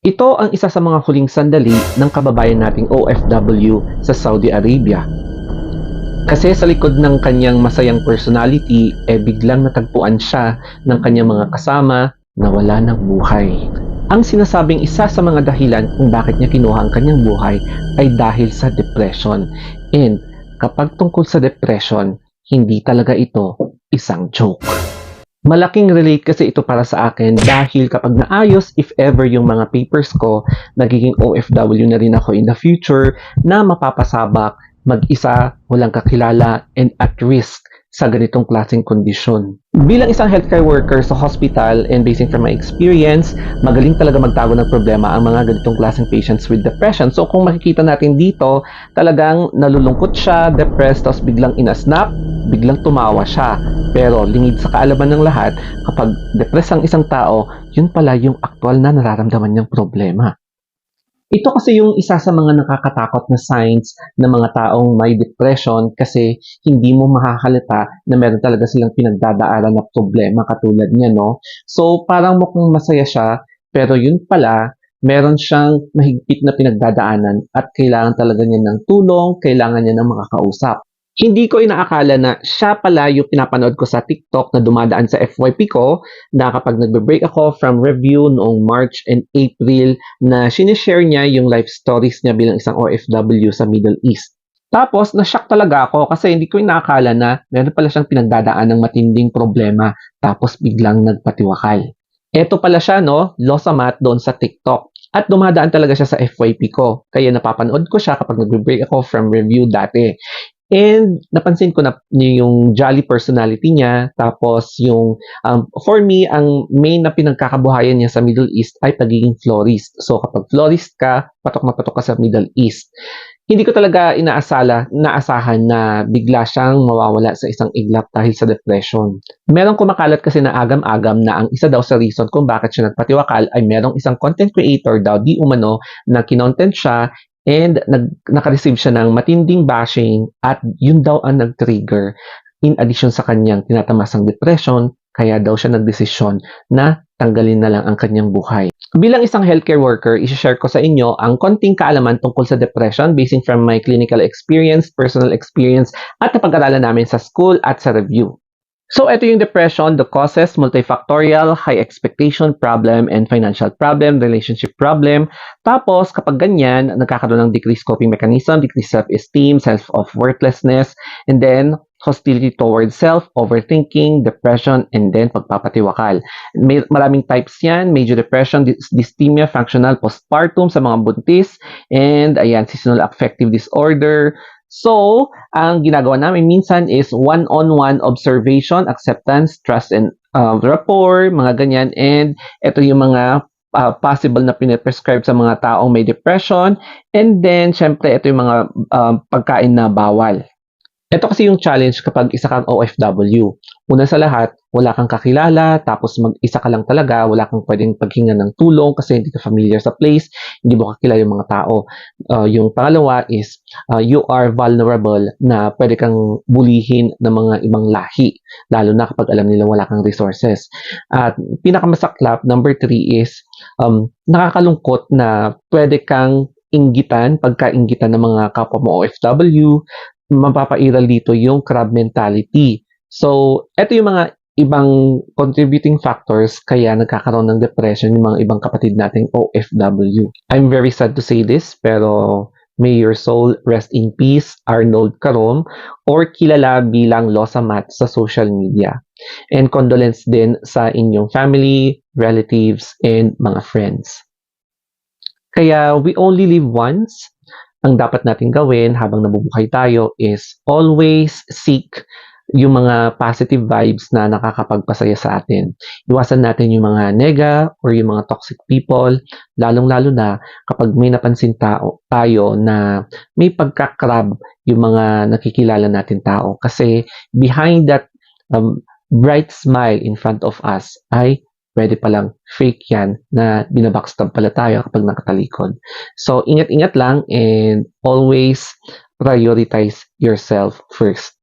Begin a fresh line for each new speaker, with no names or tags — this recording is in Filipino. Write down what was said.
Ito ang isa sa mga huling sandali ng kababayan nating OFW sa Saudi Arabia. Kasi sa likod ng kanyang masayang personality, biglang natagpuan siya ng kanyang mga kasama na wala ng buhay. Ang sinasabing isa sa mga dahilan kung bakit niya kinuha ang kanyang buhay ay dahil sa depression. And kapag tungkol sa depression, hindi talaga ito isang joke. Malaking relate kasi ito para sa akin dahil kapag naayos, if ever yung mga papers ko, nagiging OFW na rin ako in the future na mapapasabak, mag-isa, walang kakilala, and at risk sa ganitong klaseng kondisyon. Bilang isang healthcare worker sa hospital and basing from my experience, magaling talaga magtago ng problema ang mga ganitong klaseng patients with depression. So kung makikita natin dito, talagang nalulungkot siya, depressed, tapos biglang inasnap, biglang tumawa siya. Pero lingid sa kaalaman ng lahat, kapag depressed ang isang tao, yun pala yung aktual na nararamdaman niyang problema. Ito kasi yung isa sa mga nakakatakot na signs ng mga taong may depression kasi hindi mo makahalata na meron talaga silang pinagdadaanan na problema katulad niya, no? So, parang mukhang masaya siya, pero yun pala, meron siyang mahigpit na pinagdadaanan at kailangan talaga niya ng tulong, kailangan niya ng makakausap. Hindi ko inaakala na siya pala yung pinapanood ko sa TikTok na dumadaan sa FYP ko na kapag nagbe-break ako from review noong March and April na sinishare niya yung life stories niya bilang isang OFW sa Middle East. Tapos, na-shock talaga ako kasi hindi ko inaakala na meron pala siyang pinagdadaan ng matinding problema tapos biglang nagpatiwakal. Eto pala siya, no? Losamat doon sa TikTok. At dumadaan talaga siya sa FYP ko. Kaya napapanood ko siya kapag nagbe-break ako from review dati. And napansin ko na yung jolly personality niya, tapos yung, for me, ang main na pinagkakabuhayan niya sa Middle East ay pagiging florist. So kapag florist ka, patok na patok ka sa Middle East. Hindi ko talaga naasahan na bigla siyang mawawala sa isang iglap dahil sa depression. Merong kumakalat kasi na agam-agam na ang isa daw sa reason kung bakit siya nagpatiwakal ay merong isang content creator daw di umano na kinontent siya and naka-receive siya ng matinding bashing at yun daw ang nag-trigger in addition sa kanyang tinatamasang depression, kaya daw siya nagdesisyon na tanggalin na lang ang kanyang buhay. Bilang isang healthcare worker, i-share ko sa inyo ang konting kaalaman tungkol sa depression basing from my clinical experience, personal experience, at napag-aralan namin sa school at sa review. So, ito yung depression, the causes, multifactorial, high expectation problem, and financial problem, relationship problem. Tapos, kapag ganyan, nagkakaroon ng decreased coping mechanism, decreased self-esteem, sense of worthlessness, and then hostility towards self, overthinking, depression, and then pagpapatiwakal. May maraming types yan, major depression, dysthymia, functional postpartum sa mga buntis, and ayan, seasonal affective disorder. So, ang ginagawa namin minsan is one-on-one observation, acceptance, trust, and rapport, mga ganyan. And ito yung mga possible na pinaprescribe sa mga taong may depression. And then, syempre, ito yung mga pagkain na bawal. Ito kasi yung challenge kapag isa kang OFW. Una sa lahat, wala kang kakilala, tapos mag-isa ka lang talaga, wala kang pwedeng paghinga ng tulong kasi hindi ka familiar sa place, hindi mo kakilala yung mga tao. Yung pangalawa is, you are vulnerable na pwede kang bulihin ng mga ibang lahi, lalo na kapag alam nila wala kang resources. At pinakamasaklap, number 3 is, nakakalungkot na pwede kang inggitan, pagkainggitan ng mga kapwa mo OFW, mapapairal dito yung crab mentality. So, eto yung mga ibang contributing factors kaya nagkakaroon ng depression yung mga ibang kapatid nating OFW. I'm very sad to say this, pero may your soul rest in peace, Arnold Carom, or kilala bilang Losamat sa social media. And condolence din sa inyong family, relatives, and mga friends. Kaya we only live once. Ang dapat natin gawin habang nabubuhay tayo is always seek yung mga positive vibes na nakakapagpasaya sa atin. Iwasan natin yung mga nega or yung mga toxic people, lalong-lalo na kapag may napansin tayo na may pagkakrab yung mga nakikilala natin tao. Kasi behind that bright smile in front of us ay pwede palang fake yan na binabackstab pala tayo kapag nakatalikod. So, ingat-ingat lang and always prioritize yourself first.